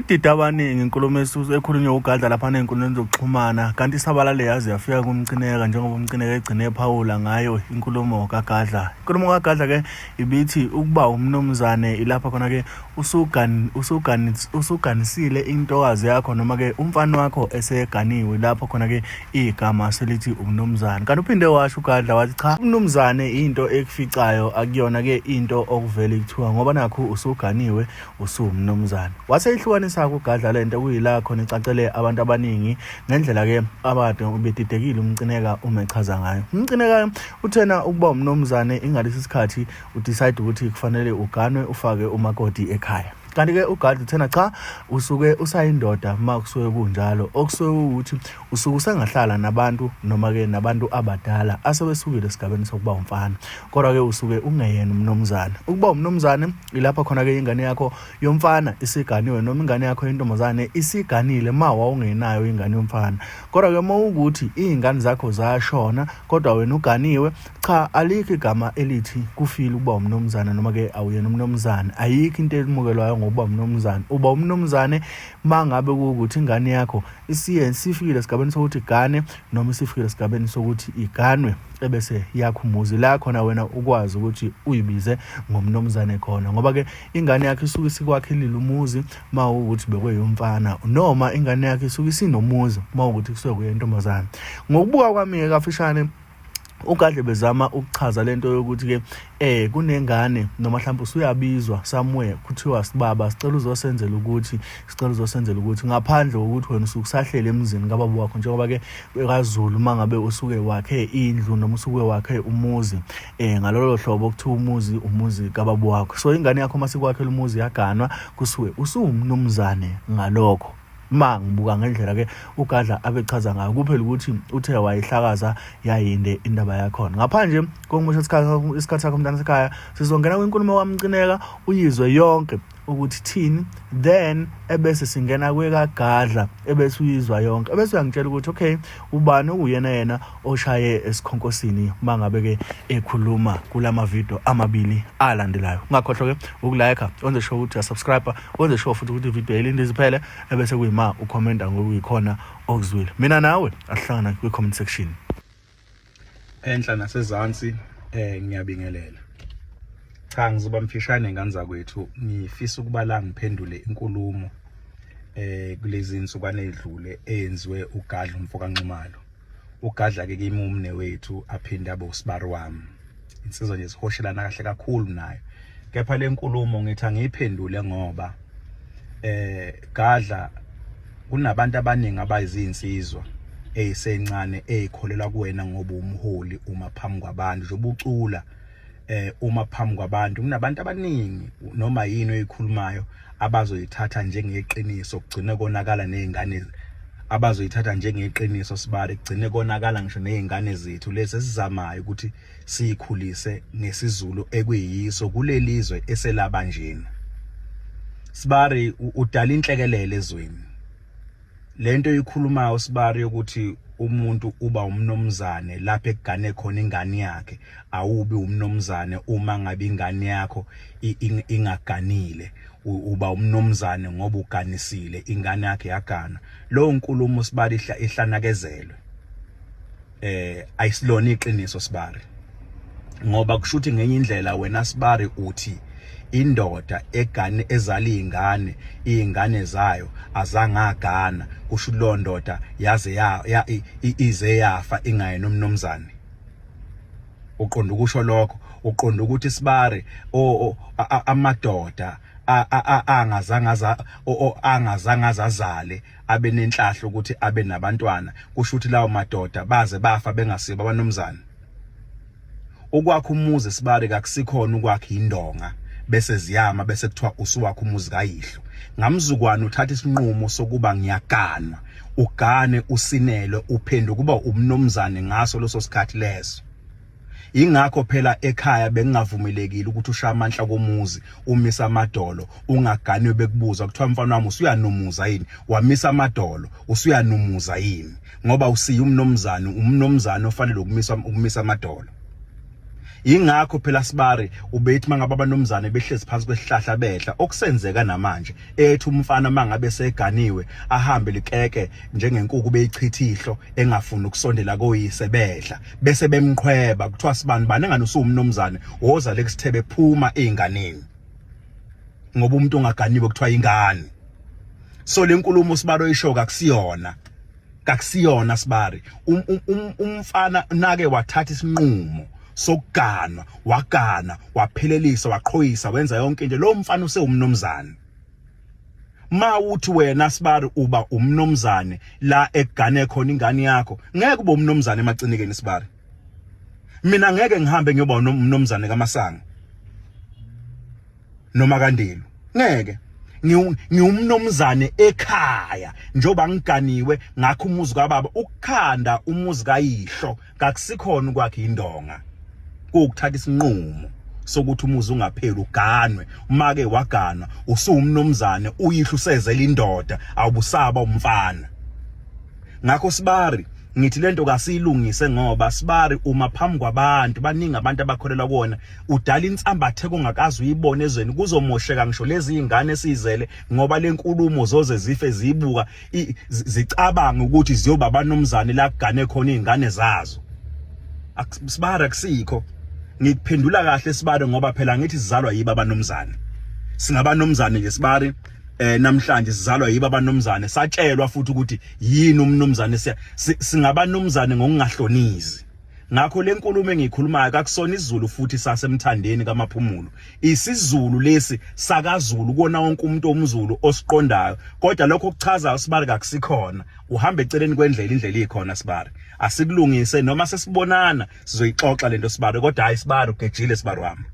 Kudida abaningi inkulumo ekhulunywa uGadla lapha ney'nkundleni zokuxhumana, kanti isabalale yaze yafika kumcineka njengoba umcineka egcine ephawula ngayo inkulumo kaGadla. Inkulumo kaGadla-ke ibithi ukuba umnumzane ilapha khona-ke usuganisile intokazi yakho noma-ke umfana wakho eseganiwe, lapho khona-ke igama selithi umnumzane. Kanti uphinde washo uGadla wathi cha, umnumzane into ekuficayo, akuyona-ke into okuvele kuthiwa ngoba nakhu usuganiwe usumnumzane. Waseyihlukanisa uGadla lento kuyila khona icacele abantu abaningi ngendlela-ke abade ubedidekile umcineka umechaza ngayo. Umcineka uthena ukuba umnumzane ingalesi sikhathi udecide ukuthi kufanele uganwe ufake umakoti ekhaya. Kanti-ke uGadla uthena cha, usuke usayindoda ma kusuke kunjalo, okusuke ukuthi usuke usengahlala nabantu noma-ke nabantu abadala asebesukile esigabeni sokuba umfana, kodwa-ke usuke ungeyena umnumzane. Ukuba umnumzane ilapha khona-ke ingane yakho yomfana isiganiwe noma ingane yakho yentombazane isiganile ma wawungenayo ingane yomfana, kodwa-ke ma ukuthi iy'ngane zakho zashona kodwa wena uganiwe, cha, alikho igama elithi kufile ukuba umnumzane noma-ke awuyena umnumzane. Ayikho into emukelwayo ngokuba umnumzane. Uba umnumzane mangabe kuwukuthi ingane yakho isifikile esigabeni sokuthi igane noma isifikile esigabeni sokuthi iganwe, ebese yakho umuzi la khona wena ukwazi ukuthi uyibize ngomnumzane khona, ngoba-ke ingane yakho isuke isikwakhelile umuzi ma ukuthi bekuyumfana, noma ingane yakho isuke isinomuzi ma ukuthi kusuke kuyentombazane. Ngokubuka kwami-ke kafishane, uGadla bezama ukuchaza lento yokuthi-ke kunengane noma mhlawumbe usuyabizwa somewhere kuthiwa sibaba sicela uzosenzela ukuthi ngaphandle kokuthi wena usuke usahlele emzini kababa wakho, njengoba-ke kaZulu mangabe usuke wakhe indlu noma usuke wakhe umuzi ngalolo hlobo kuthiwa umuzi kababa wakho. So ingane yakho masikwakhela umuzi yaganwa kusuke usuwumnumzane ngalokho. Ma ngibuka ngendlela-ke uGadla abechaza ngayo, kuphela ukuthi uthe wayihlakaza yayinde indaba yakhona. Ngaphandle kokumusha isikhathi sakho mntana sekhaya, sizongena kwinkulumo kamcineka uyizwe yonke ukuthi thini, then ebese singena kwekaGadla ebese uyizwa yonke, ebese uyangitshela ukuthi okay, ubani uyena oshaye esikhonkosini mangabe-ke ekhuluma kulama video amabili alandelayo. Ungakhohlwa-ke ukulike, wenze sure ukuthi uyasubscribe, wenze sure futhi ukuthi ivideo ilinde iziphele, ebese kuyima ukhomenta ngokuyikhona okuzwile. Mina nawe asihlangana kwi-comment section. Enhla nasezansi ngiyabingelela. Cha, ngizoba mfishane ngane zakwethu, ngifisa ukuba la ngiphendule inkulumo kulezi insukwane ezidlule eyenziwe uGadla umfoka Nxumalo. uGadla-ke kimi umne wethu aphinde abe usibari wami, insizwa nje sihoshelana kahle kakhulu nayo. Kepha le nkulumo ngithi angiyiphendule ngoba Gadla kunabantu abaningi abayizinsizwa eyisencane eyikholela kuwena ngoba umholi uma phambi kwabantu njengoba ucula uma phambi kwabantu. Kunabantu abaningi noma yini oyikhulumayo abazoyithatha njengeqiniso, kugcine konakala nezingane abazoyithatha njengeqiniso sibari, kugcine konakala ngisho nezingane zethu lezi esizamayo ukuthi siyikhulise ngesizulu ekuyiso kulelizwe eselabanjeni. Sibari udala inhlekelele ezweni. Lento oyikhulumayo sibari ukuthi umuntu uba umnumzane lapho ekugane khona ingane yakhe, awubi umnumzane uma ngabe ingane yakho ingaganile. Uba umnumzane ngoba uganisile ingane yakhe yagana. Lo nkulumo sibari ihlanakezelwe. Ayisilona iqiniso sibari, ngoba kushuthi ngenye indlela wena sibari uthi indoda egane ezala iy'ngane zayo azangagana, kusho lo ndoda yaze ize yafa ingayena umnumzane. Uqonda ukusho lokho, uqonda ukuthi sibari amadoda angazange azazale abe nenhlahla ukuthi abe nabantwana, kusho ukuthi lawo madoda baze bafa bengasibo abanumzane. Ukwakha umuzi sibari kakusikhona ukwakha indonga bese ziyama bese kuthiwa usuwakha umuzi kayihlo. Ngamzukwane uthatha isinqumo sokuba ngiyaganwa, ugane usinele uphende kuba umnumzane ngaso leso sikhathi leso. Ingakho phela ekhaya bengingavumelekile ukuthi ushaya amandla komuzi umisa amadolo ungaganiwe bekubuza kuthiwa mfana wami usuyanumuza yini, wamisa amadolo usuyanumuza yini, ngoba usiya umnumzane ofanele ukumisa amadolo. ingakho phela Sibari ubethi mangabe abanomzane behlezi phansi kwesihlahla behla okusenzeka namanje ethi umfana mangabe seganiwe ahambe likeke njengenkukhu beyichithihlo engafuni ukusondela koyise behla bese bemqhweba kuthiwa Sibani bani engane usumnomzane woza lekusithebe phuma einganeni ngoba umuntu ongaganiwe kuthiwa ingane. So lenkulumo Sibari oyishoka akusiyona Sibari. Umfana nake wathatha isinqumo sokuganwa, wagana, waphelelisa, waqhoyisa, wenza yonke into. Lo mfana usewumnomzane. Ma uthi wena Sibari uba umnomzane la egane khona ingane yakho, ngeke ube umnomzane emacinikeni Sibari. Mina ngeke ngihambe ngiyoba umnomzane kaMasango noma kaNdilo. Ngeke. Ngiwumnomzane ekhaya njoba ngiganiwe ngakho umuzi kababa ukukhanda umuzi kayihlo kakusikhona kwakhe indonga ukuthatha isinqumo sokuthi umuzi ungapheli uganwe. Uma ke waganwa usumnomzane uyihlo usezela indoda awubusaba umfana. Ngakho Sibari ngithi lento kasiyilungise ngoba Sibari uma phambi kwabantu baningi abantu abakholela kuona udala insambathe kongakazi uyibone ezweni kuzomosheka ngisho lezi izingane esizele ngoba lenkulumo zoze zife zibuka zicabanga ukuthi ziyoba abanomzane la kugane khona izingane zazo. Sibari akusikho. Ngiphendula kahle Sibari ngoba phela ngithi sizalwa yiba abanomzane. Singabanomzane nje Sibari. Namhlanje sizalwa yiba abanomzane satshelwa futhi ukuthi yini umnomzane singabanomzane ngokungahlonisi. Ngakho lenkulumo engiyikhulumayo kakusona isiZulu futhi sasemthandeni kaMaphumulo. IsiZulu lesi sakaZulu kona wonke umuntu omZulu osiqondayo. Kodwa lokho kuchaza Sibari kakusikhona. Uhamba eceleni kwendlela indlela ikhona Sibari. Asikulungise noma sesibonana sizoyixoxa lento Sibari kodwa hayi Sibari ugejile Sibari wami.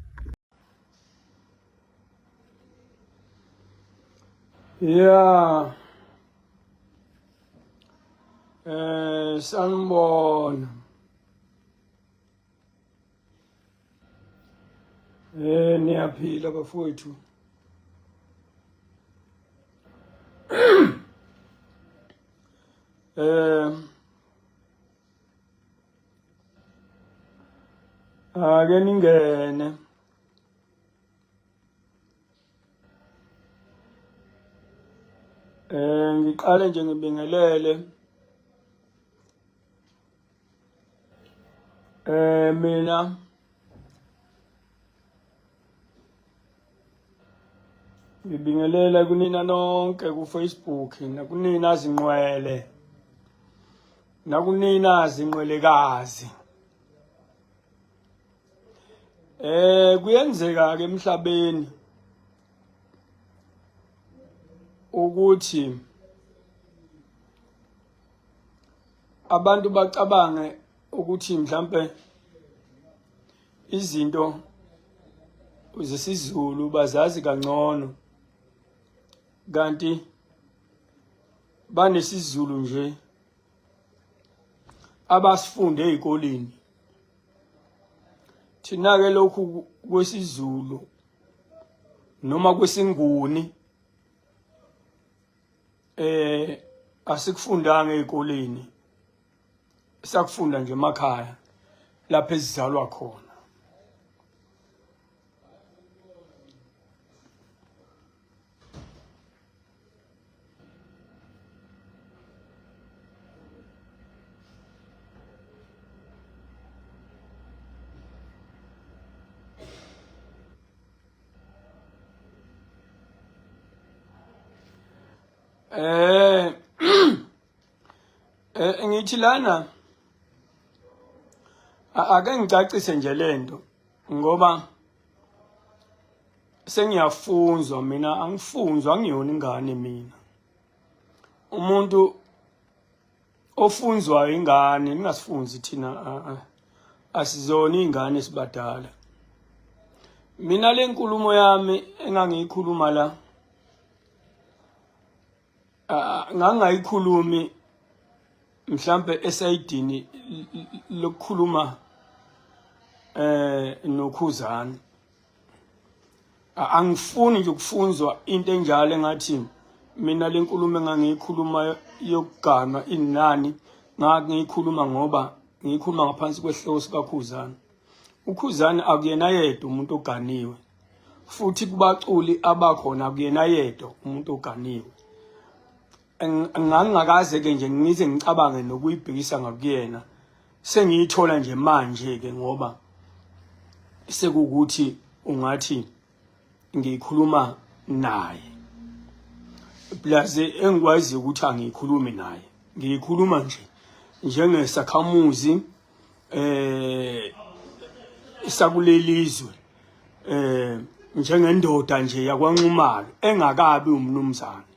Yeah. Sanibona. Niyaphila bafowethu. Ake ningene. Ngiqale nje ngibingelele mina ngibingelela kunina nonke ku Facebook nakunina zinqwele nakunina zinqwelekazi. Kuyenzeka ke emhlabeni ukuthi abantu bacabange ukuthi mhlambe izinto zesiZulu bazazi kangcono kanti banesizulu nje abasifunde ezikoleni. Thina ke lokhu kwesiZulu noma kwesinguni asikufundanga ezikoleni, sakufunda nje emakhaya lapho esizalwa khona. Ngithi lana ake ngicacise nje lento ngoba sengiyafunzwa mina, angifunzwa ngiyona ingane mina. Umuntu ofunzwa ingane ningasifunzi thina asizona ingane esibadala. Mina lenkulumo yami engangiyikhuluma la ngangayikhulumi mhlambe esayidini lokukhuluma noKhuzani. Angifuni nje ukufunzwa into enjalo engathi mina lenkulumo engangiyikhuluma yokuganwa inani ngiyikhuluma ngoba ngiyikhuluma ngaphansi kwehloko sikaKhuzani. uKhuzani akuyena yedwa umuntu oganiwe, futhi kubaculi abakhona akuyena yedwa umuntu oganiwe. Ngangakaze ke nje ngize ngicabange nokuyibhekisa ngakuyena, sengiyithola nje manje ke ngoba sekukuthi ungathi ngikhuluma naye. Plus engikwazi ukuthi angikhulumi naye, ngikhuluma nje njengesakhamuzi sakulelizwe, njengendoda nje yakwaNxumalo engakabi umnumzane.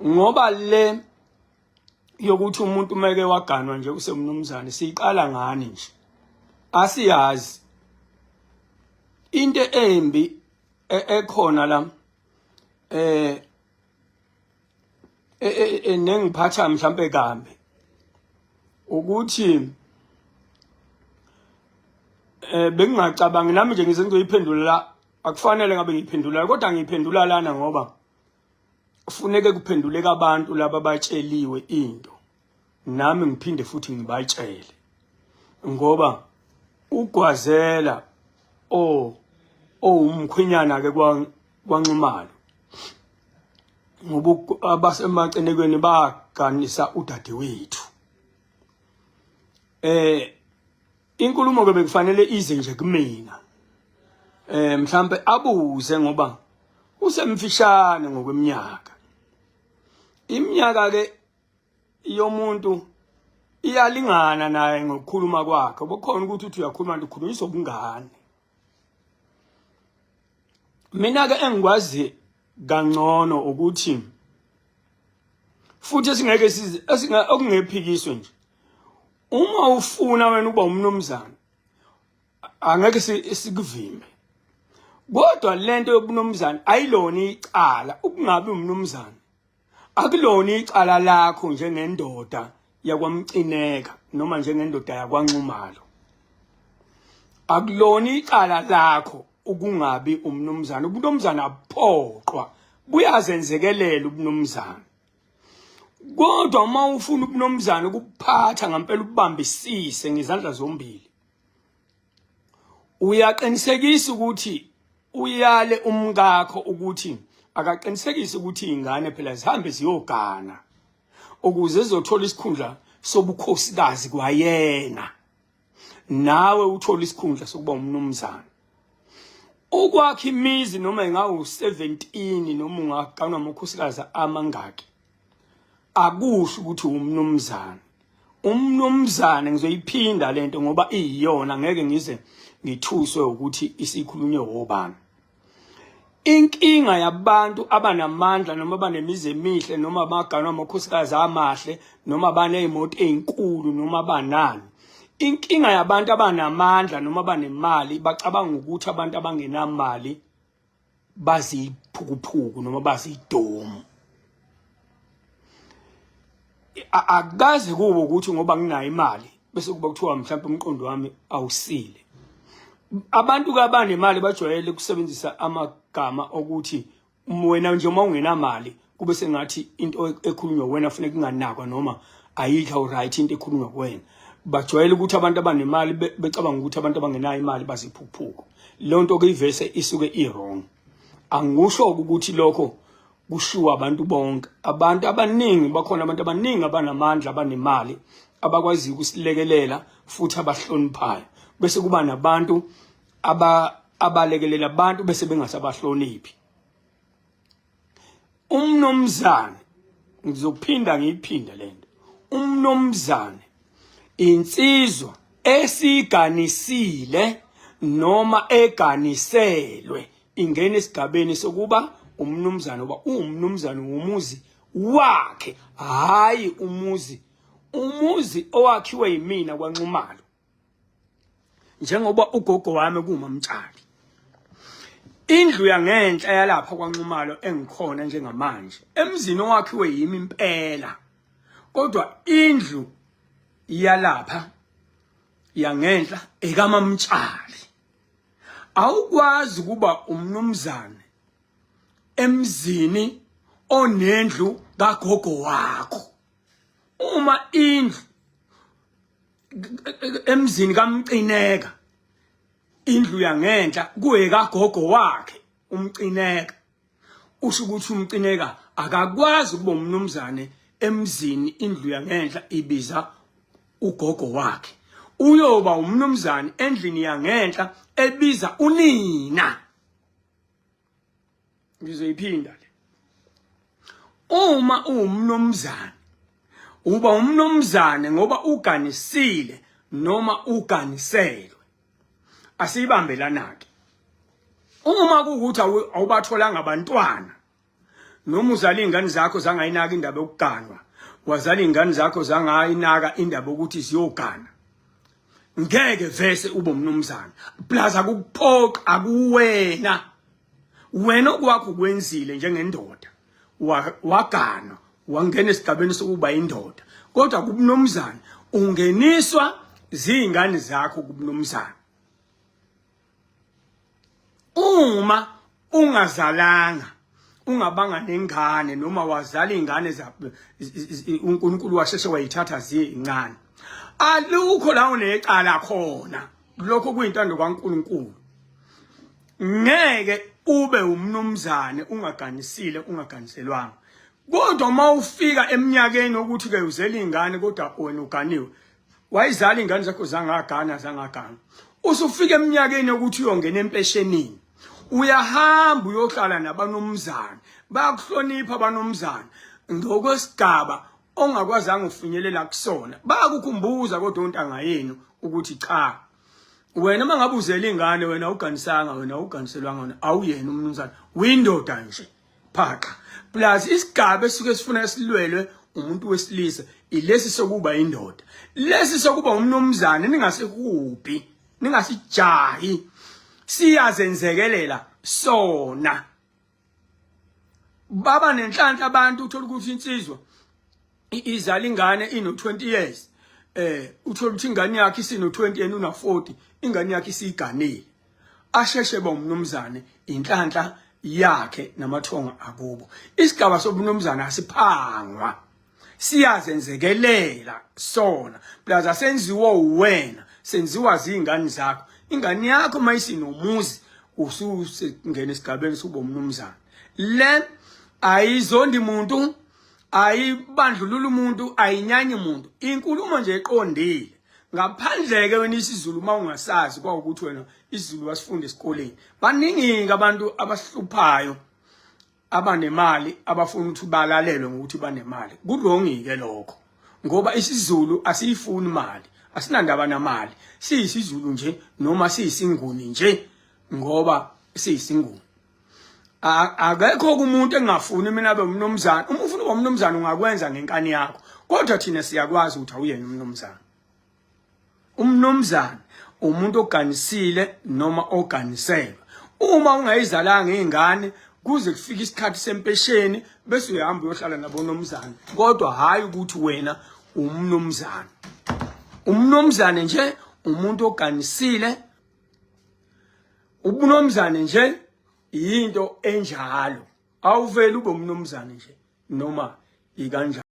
Ngoba le yokuthi umuntu meke waganwa nje usemnumzane siyiqala ngani nje asiyazi. Into embi ekhona la nengiphatha mhlambe kambe ukuthi bengingacabangi nami nje ngize ngizoyiphendula la, akufanele ngabe ngiyiphendula kodwa ngiyiphendula lana ngoba kufuneke kuphenduleke abantu laba batsheliwe into, nami ngiphinde futhi ngibatshele ngoba uGwazela umkhwenyana ke kwaNxumalo ngoba abasemacenekweni baganisa udadewethu. Inkulumo ke bekufanele ize nje kumina, mhlambe abuze ngoba usemfishane ngokweminyaka. Iminyaka ke yomuntu iyalingana naye ngokukhuluma kwakhe, bokhona ukuthi uthi uyakhuluma ukhulunyiswa ubungane. Mina ke engikwazi kangcono ukuthi futhi esingeke okungephikiswe nje, uma ufuna wena ukuba umnumzane angeke sikuvimbe, kodwa lento yobunumzane ayilona icala. Ukungabi umnumzane akulona icala lakho njengendoda yakwaMcineka noma njengendoda yakwaNxumalo. Akulona icala lakho ukungabi umnumzane. Ubunumzane abuphoqwa, buyazenzekelela ubunumzane. Kodwa uma ufuna ubunumzane ukuphatha ngempela ubambisise ngezandla zombili, uyaqinisekisa ukuthi uyale umkakho ukuthi akaqinisekise ukuthi ingane phela zihambe ziyogana ukuze zizothola isikhundla sobukhosikazi kwayena, nawe uthola isikhundla sokuba umnumzane. Ukwakha imizi noma ingawu 17 noma ungaganwa amakhosikazi amangaki akusho ukuthi umnumzane. Umnumzane ngizoyiphinda lento ngoba iyona, ngeke ngize ngithuswe ukuthi isikhulunywe wobani. Inkinga yabantu abanamandla noma abanemizi emihle noma baganwa amakhosikazi amahle noma banezimoto ezinkulu noma banani, inkinga yabantu abanamandla noma banemali bacabanga ukuthi abantu abangenamali baziphukuphuku noma bazidomo. Akaze kubo ukuthi ngoba nginayo imali bese kuba kuthiwa mhlawumbe umqondo wami awusile. Abantu kabanemali bajwayele ukusebenzisa amagama okuthi wena nje uma ungenamali kube sengathi into ekhulunywa wena kufanele kunganakwa noma ayikho right into ekhulunywa kuwena. Bajwayele ukuthi abantu abanemali becabanga ukuthi abantu abangenayo imali baziphuphuko. Lonto ke ivese isuke iwrong. Angisho ukuthi lokho kushiwa abantu bonke. Abantu abaningi bakhona, abantu abaningi abanamandla abanemali abakwazi ukusilekelela futhi abahloniphayo, bese kuba nabantu abalekelela abantu bese bengasabahloniphi. Umnumzane, ngizophinda ngiyiphinda lento, umnumzane insizwa esiganisile noma eganiselwe ingene esigabeni sokuba umnumzane, oba umnumzane womuzi wakhe, hayi umuzi owakhiwe yimina kwaNxumalo. Njengoba ugogo wami kuMamtshali, indlu yangenhla yalapha kwaNxumalo engikhona njengamanje emzini owakhiwe yimi impela, kodwa indlu yalapha yangenhla ekaMamtshali. Awukwazi kuba umnumzane emzini onendlu kagogo wakho uma indlu emzini kaMcineka indlu yangenhla kuyekagogo wakhe uMcineka. Usho ukuthi uMcineka akakwazi ukuba umnumzane emzini indlu yangenhla ibiza ugogo wakhe. Uyoba umnumzane endlini yangenhla ebiza unina. Ngizoyiphinda le. Uma uwumnumzane uba umnumzane ngoba uganisile noma uganiselwe. Asiyibambelana ke. Uma kuukuthi awubatholanga abantwana noma uzala ingane zakho zangayinaka indaba yokuganwa, wazala ingane zakho zangayinaka indaba ukuthi ziyogana, ngeke vese ube umnumzane. Plus akuphoqa akuwena. Wena okwakho kwenzile njengendoda wagana wangena esigabeni sokuba indoda, kodwa kubumnumzane ungeniswa zingane zakho kubumnumzane. Uma ungazalanga ungabanga nengane noma wazala ingane uNkulunkulu washeshe wayithatha ziyincane, alukho la unecala khona. Lokho kuyintando kaNkulunkulu. Ngeke ube umnumzane ungaganisile ungaganiselwanga. Kodwa mawufika eminyakeni ukuthi ke uzela ingane kodwa wena uganiwe, wayizala ingane zakho zangagana, usufika eminyakeni ukuthi uyongena empeshenini, uyahamba uyohlala nabanomzane, bayakuhlonipha abanomzane ngokwesigaba ongakwazanga ufinyelela kusona. Bayakukhumbuza kodwa ontanga yenu ukuthi cha, wena mangabe uzela ingane wena uganisanga, wena uganiselwanga, awuyena umnumzane, windoda nje phaqa. Plus isigaba esisuke sifuna silwelwe umuntu wesilisa ilesi sokuba indoda. Lesi sokuba umnumzane ningasekuphi, ningasijahi, siyazenzekelela sona. Baba nenhlanhla abantu uthola ukuthi insizwa izala ingane ino 20 years, uthola ukuthi ingane yakhe isino 20 yena una 40, ingane yakhe isiganile. Asheshe ba umnumzane inhlanhla yakhe namathonga akubo. Isigaba sobunumzane asiphangwa, siyazenzekelela sona. Plus asenziwa uwena, senziwa zingane zakho. Ingane yakho mayisinomuzi usungena esigabeni sokuba umnumzane. Le ayizondi umuntu, ayibandlulula umuntu, ayinyanye umuntu. Inkulumo nje eqondile. Ngaphandle ke wena isiZulu mawungasazi kwa ukuthi wena isiZulu wasifunde esikoleni. Baningi abantu abasihluphayo abanemali abafuna ukuthi balalelwe ngokuthi banemali. Kulongi ke lokho. Ngoba isiZulu asiyifuni imali, asinandaba namali. SiyisiZulu nje noma siyisinguni nje ngoba siyisinguni. Akekho umuntu engafuni mina abe umnumzane. Uma ufuna ube umnumzane ungakwenza ngenkani yakho. Kodwa thina siyakwazi ukuthi awuyena umnumzane. Umnumzane umuntu oganisile noma oganiselwa. Uma ungayizalanga ingane kuze kufike isikhathi sempesheni bese uyahamba uyohlala nabonomzane, kodwa hayi ukuthi wena umnumzane. Umnumzane nje umuntu oganisile. Ubunomzane nje into enjalo. Awuveli ube umnumzane nje noma ikanjani.